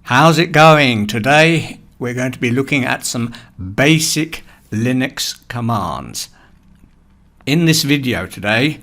How's it going? Today we're going to be looking at some basic Linux commands. In this video today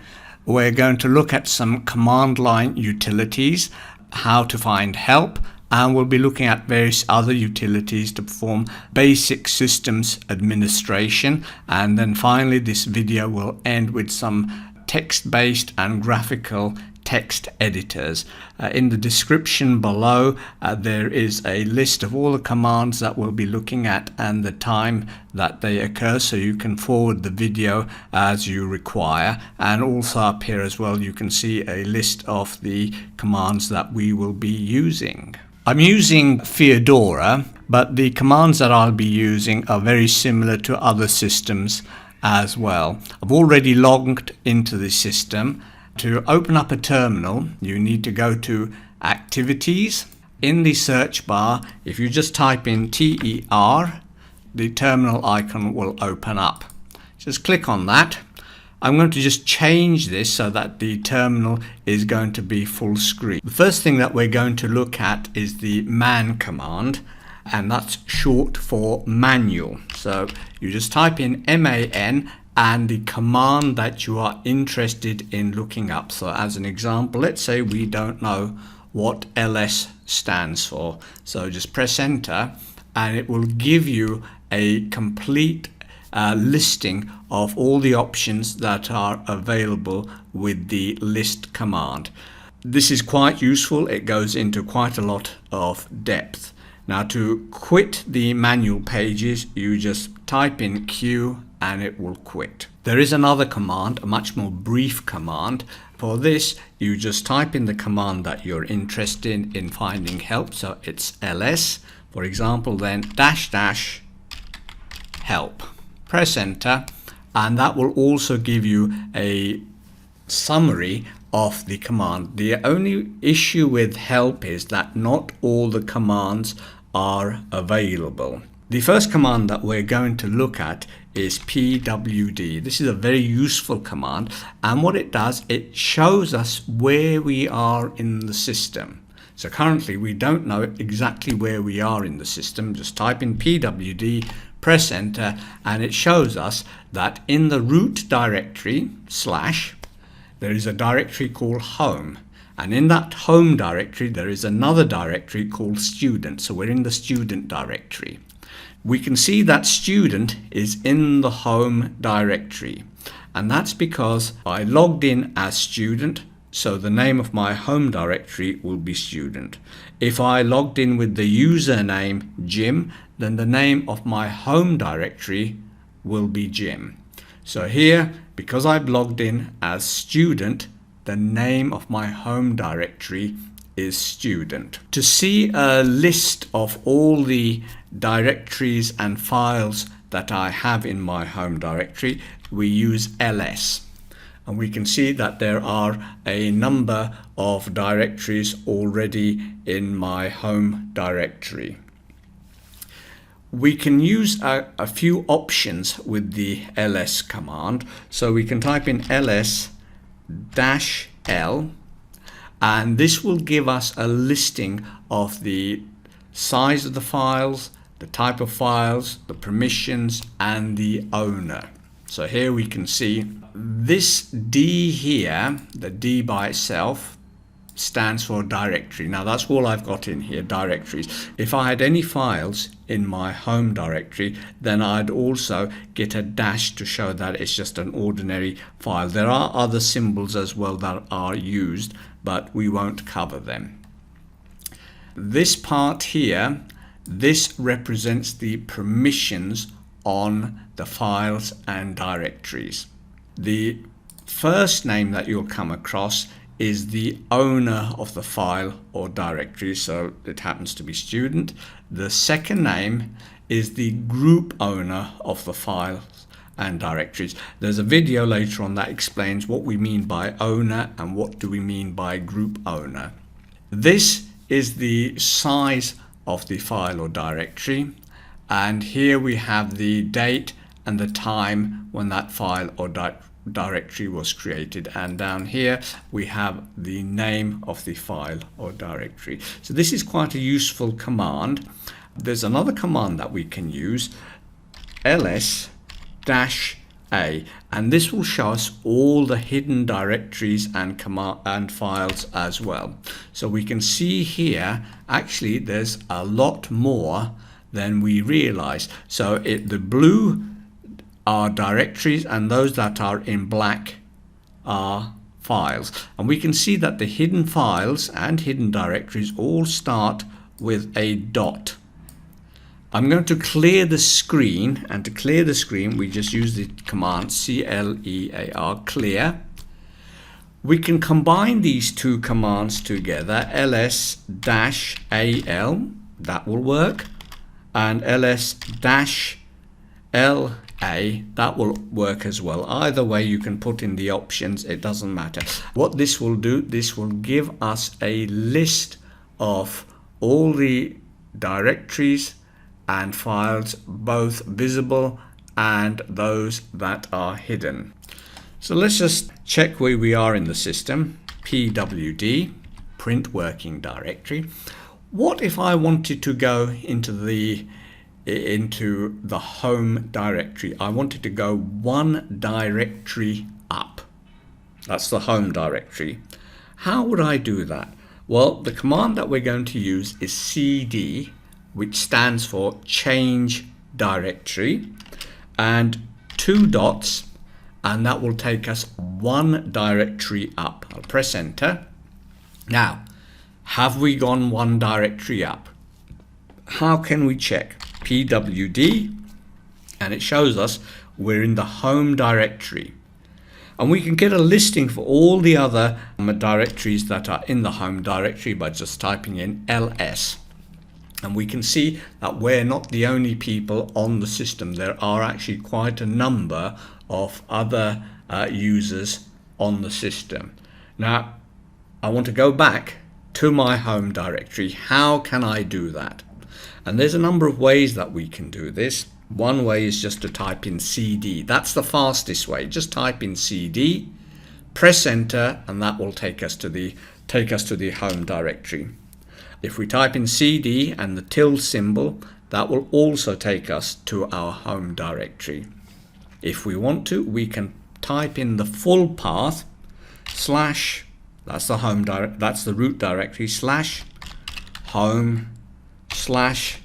we're going to look at some command line utilities, how to find help, and we'll be looking at various other utilities to perform basic systems administration. And then finally this video will end with some text-based and graphical text editors. In the description below there is a list of all the commands that we'll be looking at and the time that they occur, so you can forward the video as you require. And also up here as well you can see a list of the commands that we will be using. I'm using Fedora, but the commands that I'll be using are very similar to other systems as well. I've already logged into the system. To open up a terminal, you need to go to Activities. In the search bar, if you just type in TER, the terminal icon will open up. Just click on that. I'm going to just change this so that the terminal is going to be full screen. The first thing that we're going to look at is the man command, and that's short for manual. So you just type in MAN and the command that you are interested in looking up. So as an example, let's say we don't know what ls stands for. So just press enter and it will give you a complete listing of all the options that are available with the list command. This is quite useful. It goes into quite a lot of depth. Now to quit the manual pages, you just type in Q and it will quit. There is another command, a much more brief command. For this, you just type in the command that you're interested in finding help. So it's ls, for example, then -- help. Press enter, and that will also give you a summary of the command. The only issue with help is that not all the commands are available. The first command that we're going to look at is pwd. This is a very useful command, and what it does, it shows us where we are in the system. So currently we don't know exactly where we are in the system. Just type in pwd, press enter, and it shows us that in the root directory / there is a directory called home, and in that home directory there is another directory called student. So we're in the student directory. We can see that student is in the home directory, and that's because I logged in as student, so the name of my home directory will be student. If I logged in with the username Jim, then the name of my home directory will be Jim. So here, because I've logged in as student, the name of my home directory is student. To see a list of all the directories and files that I have in my home directory, we use ls. And we can see that there are a number of directories already in my home directory. We can use a few options with the ls command. So we can type in ls -l, and this will give us a listing of the size of the files, the type of files, the permissions, and the owner. So here we can see this D here, the D by itself, stands for directory. Now that's all I've got in here, directories. If I had any files in my home directory, then I'd also get a dash to show that it's just an ordinary file. There are other symbols as well that are used, but we won't cover them. This part here, this represents the permissions on the files and directories. The first name that you'll come across is the owner of the file or directory, so it happens to be student. The second name is the group owner of the files and directories. There's a video later on that explains what we mean by owner and what do we mean by group owner. This is the size of the file or directory, and here we have the date and the time when that file or directory was created, and down here we have the name of the file or directory. So this is quite a useful command. There's another command that we can use, ls-a, and this will show us all the hidden directories and files as well. So we can see here actually there's a lot more than we realize. So the blue are directories, and those that are in black are files. And we can see that the hidden files and hidden directories all start with a dot. I'm going to clear the screen, and to clear the screen we just use the command clear, clear. We can combine these two commands together, ls-al, that will work, and ls-la, that will work as well. Either way you can put in the options, it doesn't matter. What this will do, this will give us a list of all the directories and files, both visible and those that are hidden. So let's just check where we are in the system. pwd, print working directory. What if I wanted to go into the home directory? I wanted to go one directory up. That's the home directory. How would I do that? Well, the command that we're going to use is cd, which stands for change directory, and 2 dots, and that will take us one directory up. I'll press enter. Now, have we gone one directory up? How can we check? pwd, and it shows us we're in the home directory, and we can get a listing for all the other directories that are in the home directory by just typing in ls. And we can see that we're not the only people on the system. There are actually quite a number of other users on the system. Now, I want to go back to my home directory. How can I do that? And there's a number of ways that we can do this. One way is just to type in cd. That's the fastest way. Just type in cd, press enter, and that will take us to the home directory. If we type in cd and the tilde symbol, that will also take us to our home directory. If we want to, we can type in the full path, slash, that's the root directory, slash home slash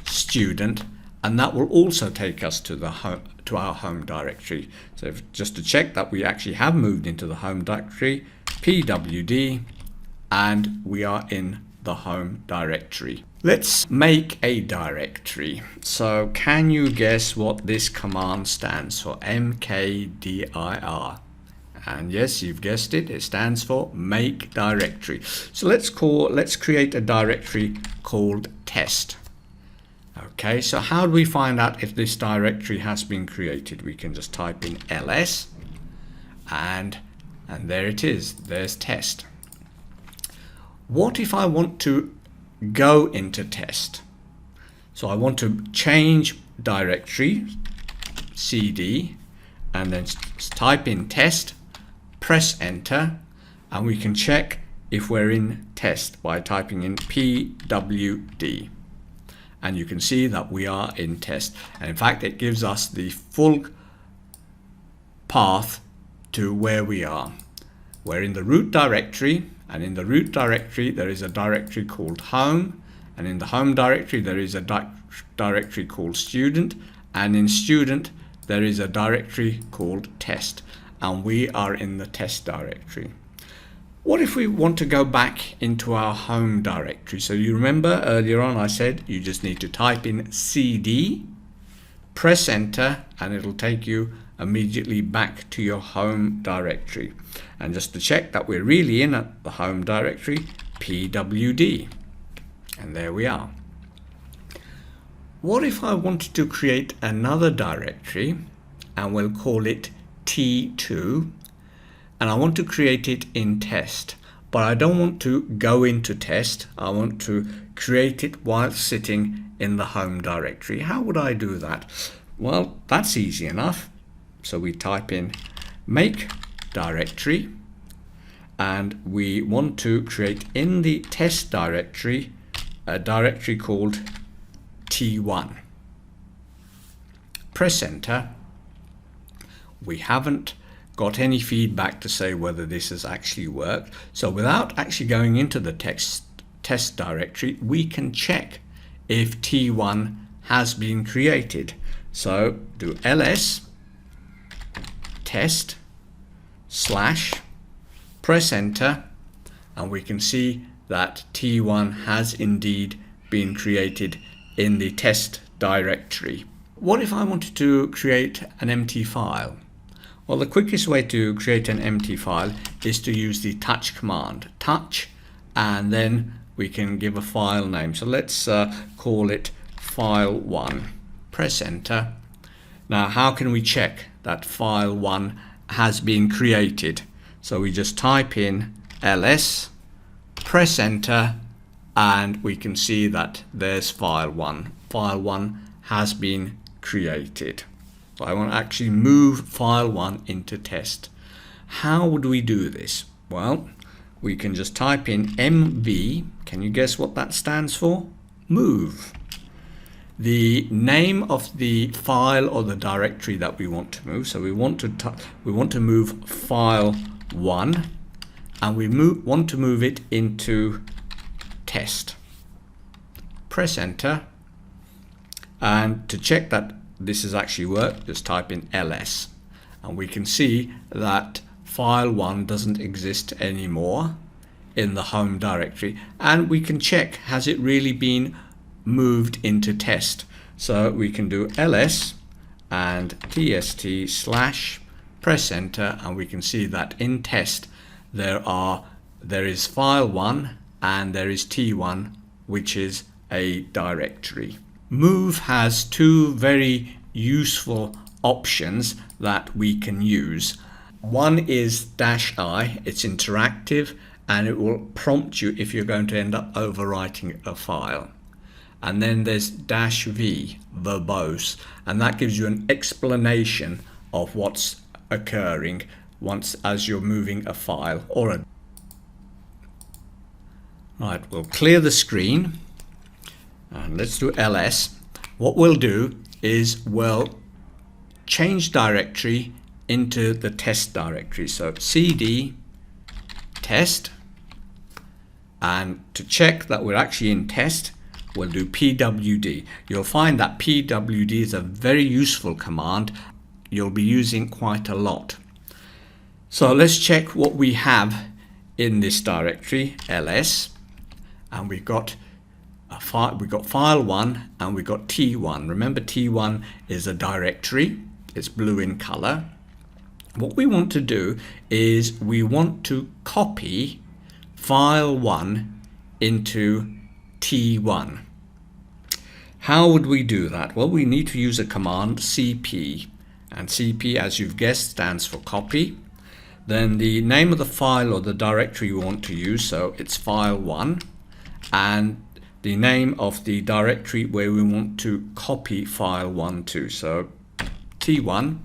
student, and that will also take us to our home directory. So just to check that we actually have moved into the home directory, pwd, and we are in the home directory. Let's make a directory. So can you guess what this command stands for? mkdir. And yes, you've guessed it, it stands for make directory. So let's create a directory called test. Okay, so how do we find out if this directory has been created? We can just type in ls, and there it is, there's test. What if I want to go into test? So I want to change directory, cd, and then type in test, press enter, and we can check if we're in test by typing in pwd. And you can see that we are in test. And in fact, it gives us the full path to where we are. We're in the root directory, and in the root directory there is a directory called home, and in the home directory there is a directory called student, and in student there is a directory called test, and we are in the test directory. What if we want to go back into our home directory? So you remember earlier on I said you just need to type in cd, press enter, and it'll take you immediately back to your home directory. And just to check that we're really in the home directory, pwd, and there we are. What if I wanted to create another directory, and we'll call it t2, and I want to create it in test, but I don't want to go into test, I want to create it while sitting in the home directory. How would I do that? Well, that's easy enough. So we type in make directory, and we want to create in the test directory a directory called T1. Press enter. We haven't got any feedback to say whether this has actually worked, so without actually going into the test directory, we can check if T1 has been created. So do ls test / press enter, and we can see that T1 has indeed been created in the test directory. What if I wanted to create an empty file? Well, the quickest way to create an empty file is to use the touch command. Touch, and then we can give a file name. So let's call it file1. Press enter. Now, how can we check that file1 has been created? So we just type in ls, press enter, and we can see that there's file1. File1 has been created. So I want to actually move file1 into test. How would we do this? Well, we can just type in mv. Can you guess what that stands for? Move. The name of the file or the directory that we want to move. So we want to move file1, and we want to move it into test. Press enter, and to check that this has actually worked, just type in ls, and we can see that file1 doesn't exist anymore in the home directory, and we can check, has it really been moved into test? So we can do ls and tst / press enter, and we can see that in test there is file1 and there is T1, which is a directory. Move has two very useful options that we can use. One is -i, it's interactive, and it will prompt you if you're going to end up overwriting a file. And then there's -v, verbose, and that gives you an explanation of what's occurring as you're moving a file or a... Right, we'll clear the screen and let's do ls. What we'll do is we'll change directory into the test directory. So cd test, and to check that we're actually in test, we'll do pwd. You'll find that pwd is a very useful command you'll be using quite a lot. So let's check what we have in this directory, ls, and we've got file1 and we've got T1. Remember, T1 is a directory, it's blue in color. What we want to do is we want to copy file1 into T1. How would we do that? Well, we need to use a command cp, and cp, as you've guessed, stands for copy. Then the name of the file or the directory we want to use, so it's file1, and the name of the directory where we want to copy file1 to, so T1,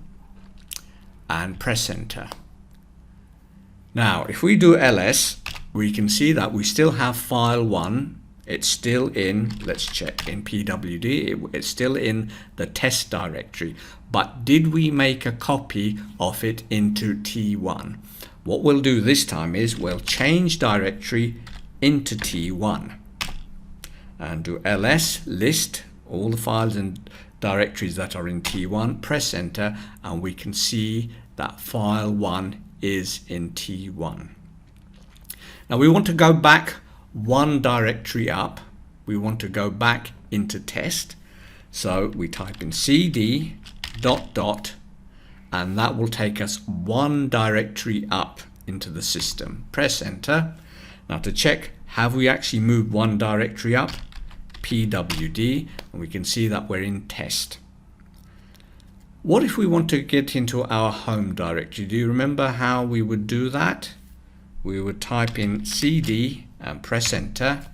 and press enter. Now if we do ls, we can see that we still have file1. It's still in, let's check in pwd, it's still in the test directory, but did we make a copy of it into T1? What we'll do this time is we'll change directory into T1 and do ls list all the files and directories that are in T1, press enter, and we can see that file1 is in T1. Now we want to go back one directory up. We want to go back into test, so we type in cd ... and that will take us one directory up into the system. Press enter. Now to check, have we actually moved one directory up? pwd, and we can see that we're in test. What if we want to get into our home directory? Do you remember how we would do that? We would type in cd and press enter,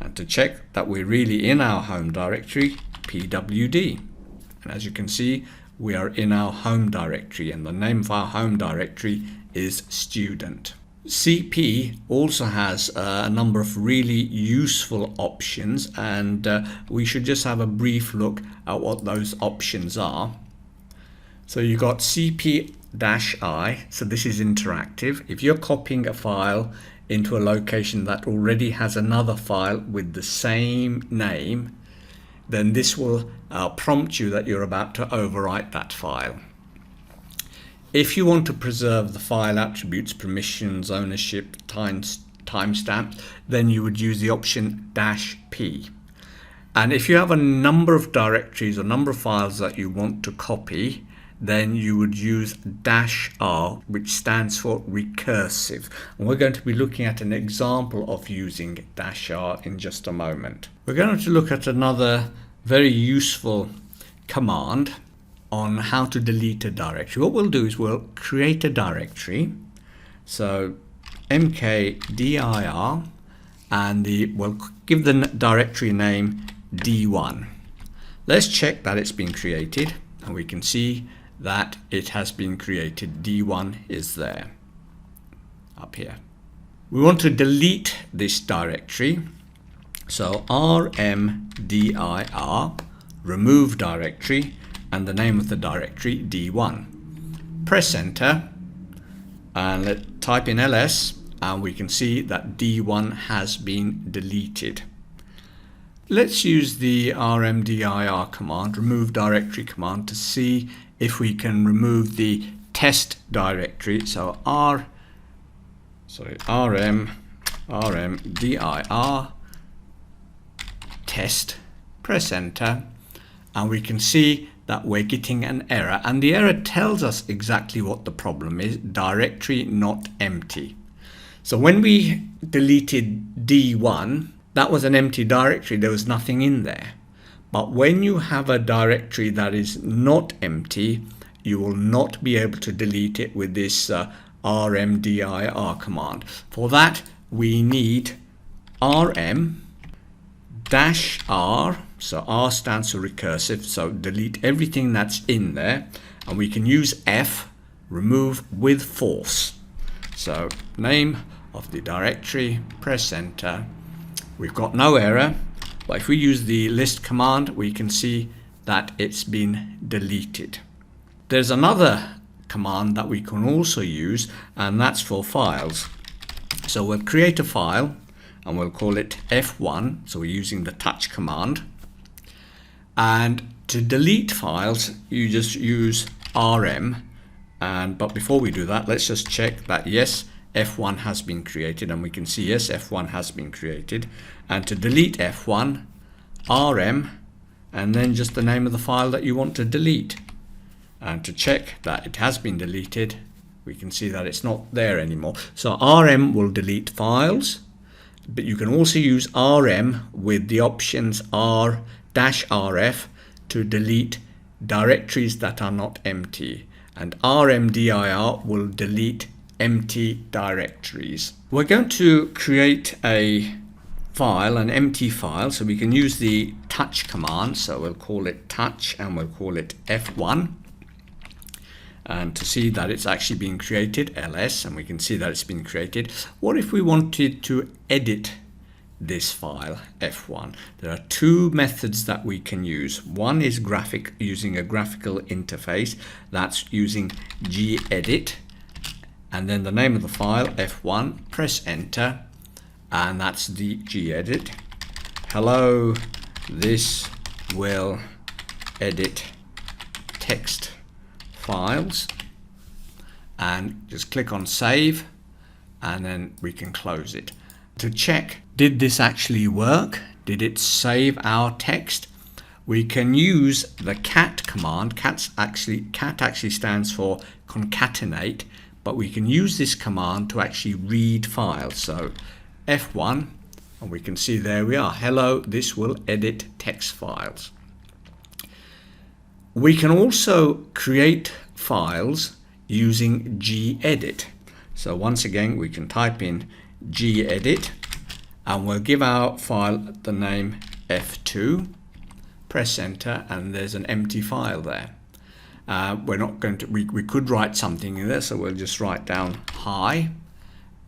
and to check that we're really in our home directory, pwd, and as you can see, we are in our home directory, and the name of our home directory is student. CP also has a number of really useful options, and we should just have a brief look at what those options are. So you've got CP-I, so this is interactive. If you're copying a file into a location that already has another file with the same name, then this will prompt you that you're about to overwrite that file. If you want to preserve the file attributes, permissions, ownership, timestamp, then you would use the option -P. And if you have a number of directories or number of files that you want to copy, then you would use -R, which stands for recursive. And we're going to be looking at an example of using -R in just a moment. We're going to look at another very useful command on how to delete a directory. What we'll do is we'll create a directory. So mkdir, and we'll give the directory name D1. Let's check that it's been created, and we can see that it has been created. D1 is there, up here. We want to delete this directory. So rmdir, remove directory, and the name of the directory D1. Press enter and type in ls, and we can see that D1 has been deleted. Let's use the rmdir command, remove directory command, to see if we can remove the test directory. So rmdir test, press enter, and we can see that we're getting an error, and the error tells us exactly what the problem is: directory not empty. So when we deleted D1, that was an empty directory, there was nothing in there. But when you have a directory that is not empty, you will not be able to delete it with this rmdir command. For that, we need rm-r, so R stands for recursive, so delete everything that's in there, and we can use F, remove with force. So name of the directory, press enter. We've got no error, but if we use the list command, we can see that it's been deleted. There's another command that we can also use, and that's for files. So we'll create a file and we'll call it F1, so we're using the touch command. And to delete files, you just use rm, but before we do that, let's just check that yes, F1 has been created, and we can see yes, F1 has been created. And to delete F1, rm, and then just the name of the file that you want to delete. And to check that it has been deleted, we can see that it's not there anymore. So rm will delete files, but you can also use rm with the options r-rf to delete directories that are not empty, and rmdir will delete empty directories. We're going to create a file, an empty file, so we can use the touch command. So we'll call it touch and we'll call it F1, and to see that it's actually been created, ls, and we can see that it's been created. What if we wanted to edit this file F1? There are two methods that we can use. One is using a graphical interface, that's using gedit, and then the name of the file F1, press enter, and that's the gedit. Hello, this will edit text files, and just click on save, and then we can close it. To check, did this actually work? Did it save our text? We can use the cat command. Cat actually stands for concatenate, but we can use this command to actually read files. So F1, and we can see there we are. Hello, this will edit text files. We can also create files using gedit. So once again, we can type in gedit, and we'll give our file the name F2, press enter, and there's an empty file there. we're not going to, we could write something in there, so we'll just write down hi,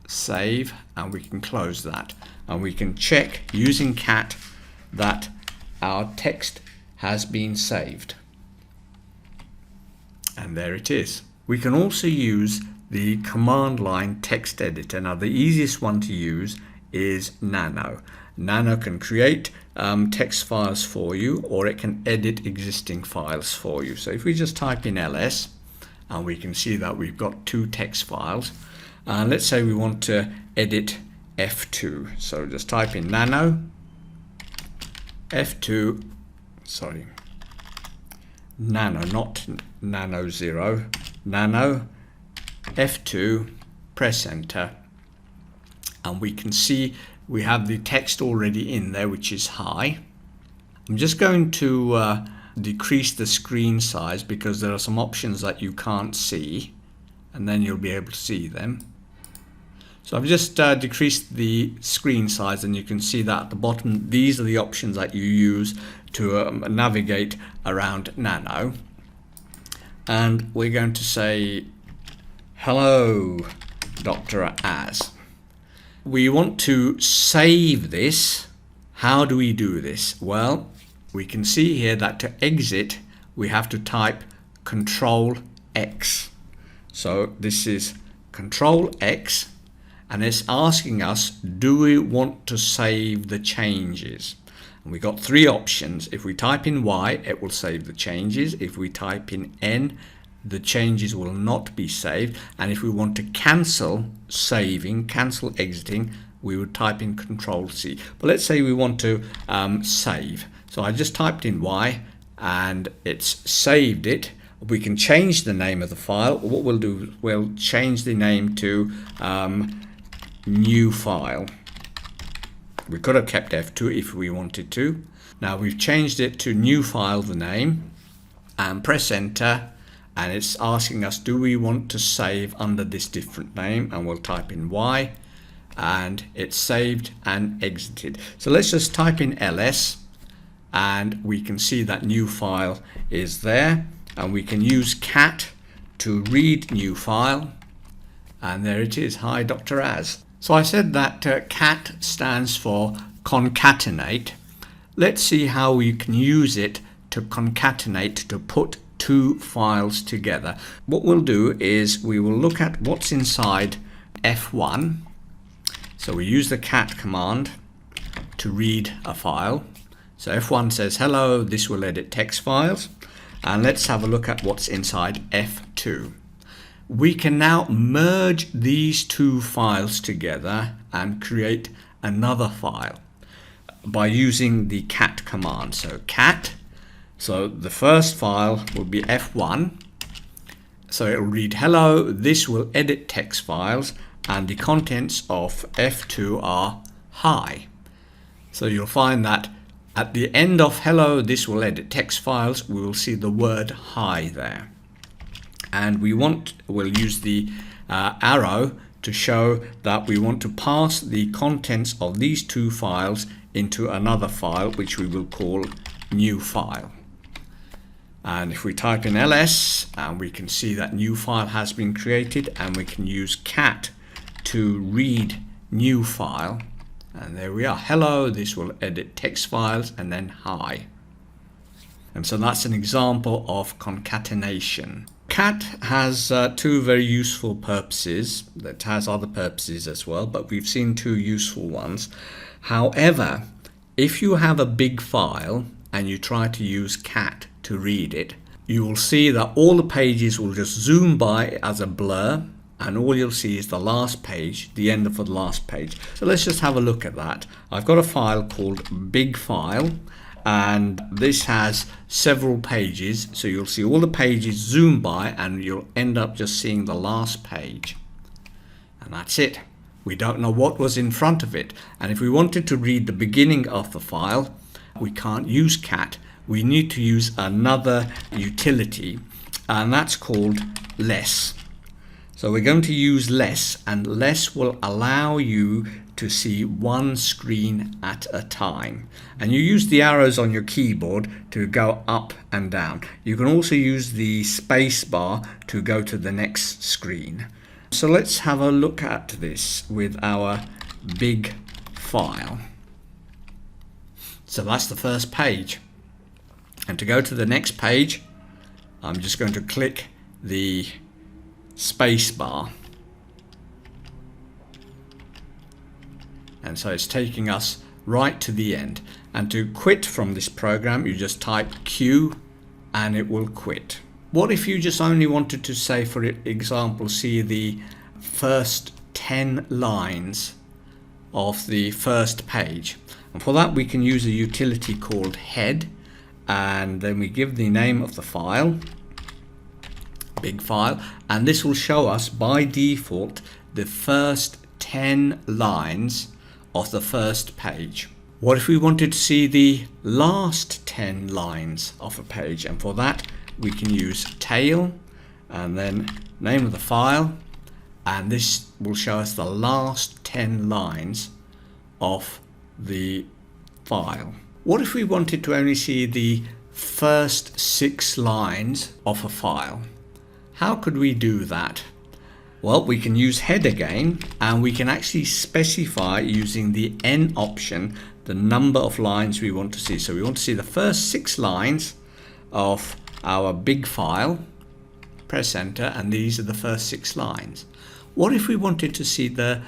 save, and we can close that. And we can check using cat that our text has been saved. And there it is. We can also use the command line text editor. Now the easiest one to use is Nano. Nano can create text files for you, or it can edit existing files for you. So if we just type in ls, and we can see that we've got 2 text files, and let's say we want to edit F2. So just type in Nano F2, sorry, Nano, not Nano 0, Nano F2, press enter, and we can see we have the text already in there, which is hi. I'm just going to decrease the screen size because there are some options that you can't see, and then you'll be able to see them. So I've just decreased the screen size, and you can see that at the bottom these are the options that you use to navigate around Nano. And we're going to say hello Dr. Az. We want to save this. How do we do this? Well, we can see here that to exit we have to type Control X. So this is Control X, and it's asking us, do we want to save the changes? And we got 3 options. If we type in Y, it will save the changes. If we type in N, the changes will not be saved. And if we want to cancel saving, cancel exiting, we would type in Control C. But let's say we want to save. So I just typed in Y and it's saved it. We can change the name of the file. What we'll do, we'll change the name to new file. We could have kept F2 if we wanted to. Now we've changed it to new file, the name, and press enter, and it's asking us, do we want to save under this different name? And we'll type in Y, and it's saved and exited. So let's just type in ls, and we can see that new file is there, and we can use cat to read new file, and there it is. Hi Dr. Az. So I said that cat stands for concatenate. Let's see how we can use it to concatenate, to put 2 files together. What we'll do is we will look at what's inside F1. So we use the cat command to read a file. So F1 says hello, this will edit text files. And let's have a look at what's inside F2. We can now merge these 2 files together and create another file by using the cat command. So cat, so the first file will be F1. So it will read hello, this will edit text files, and the contents of F2 are hi. So you'll find that at the end of hello, this will edit text files, we will see the word hi there. And we'll use the arrow to show that we want to pass the contents of these 2 files into another file, which we will call new file. And if we type in ls, we can see that new file has been created, and we can use cat to read new file. And there we are. Hello, this will edit text files, and then hi. And so that's an example of concatenation. Cat has 2 very useful purposes. It has other purposes as well, but we've seen 2 useful ones. However, if you have a big file and you try to use cat to read it, you will see that all the pages will just zoom by as a blur, and all you'll see is the last page, the end of the last page. So let's just have a look at that. I've got a file called big file, and this has several pages, so you'll see all the pages zoom by, and you'll end up just seeing the last page, and that's it. We don't know what was in front of it, and if we wanted to read the beginning of the file, we can't use cat. We need to use another utility, and that's called less. So we're going to use less, and less will allow you to see one screen at a time, and you use the arrows on your keyboard to go up and down. You can also use the space bar to go to the next screen. So let's have a look at this with our big file. So that's the first page, and to go to the next page I'm just going to click the space bar, and so it's taking us right to the end. And to quit from this program you just type Q and it will quit. What if you just only wanted to, say for example, see the first 10 lines of the first page? And for that we can use a utility called head, and then we give the name of the file, big file, and this will show us by default the first 10 lines of the first page. What if we wanted to see the last 10 lines of a page? And for that we can use tail and then name of the file, and this will show us the last 10 lines of the file. What if we wanted to only see the first 6 lines of a file? How could we do that? Well, we can use head again, and we can actually specify using the N option the number of lines we want to see. So we want to see the first 6 lines of our big file. Press enter, and these are the first 6 lines. What if we wanted to see the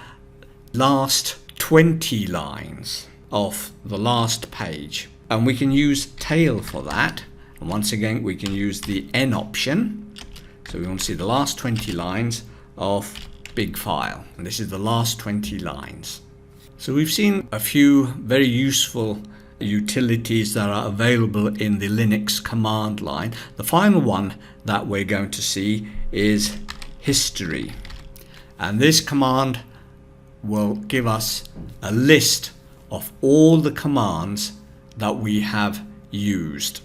last 20 lines of the last page? And we can use tail for that, and once again we can use the N option. So we want to see the last 20 lines of big file, and this is the last 20 lines. So we've seen a few very useful utilities that are available in the Linux command line. The final one that we're going to see is history, and this command will give us a list of all the commands that we have used.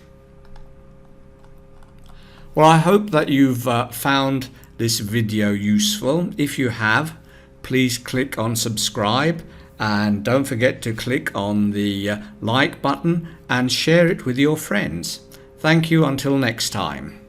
Well, I hope that you've found this video useful. If you have, please click on subscribe, and don't forget to click on the like button and share it with your friends. Thank you until next time.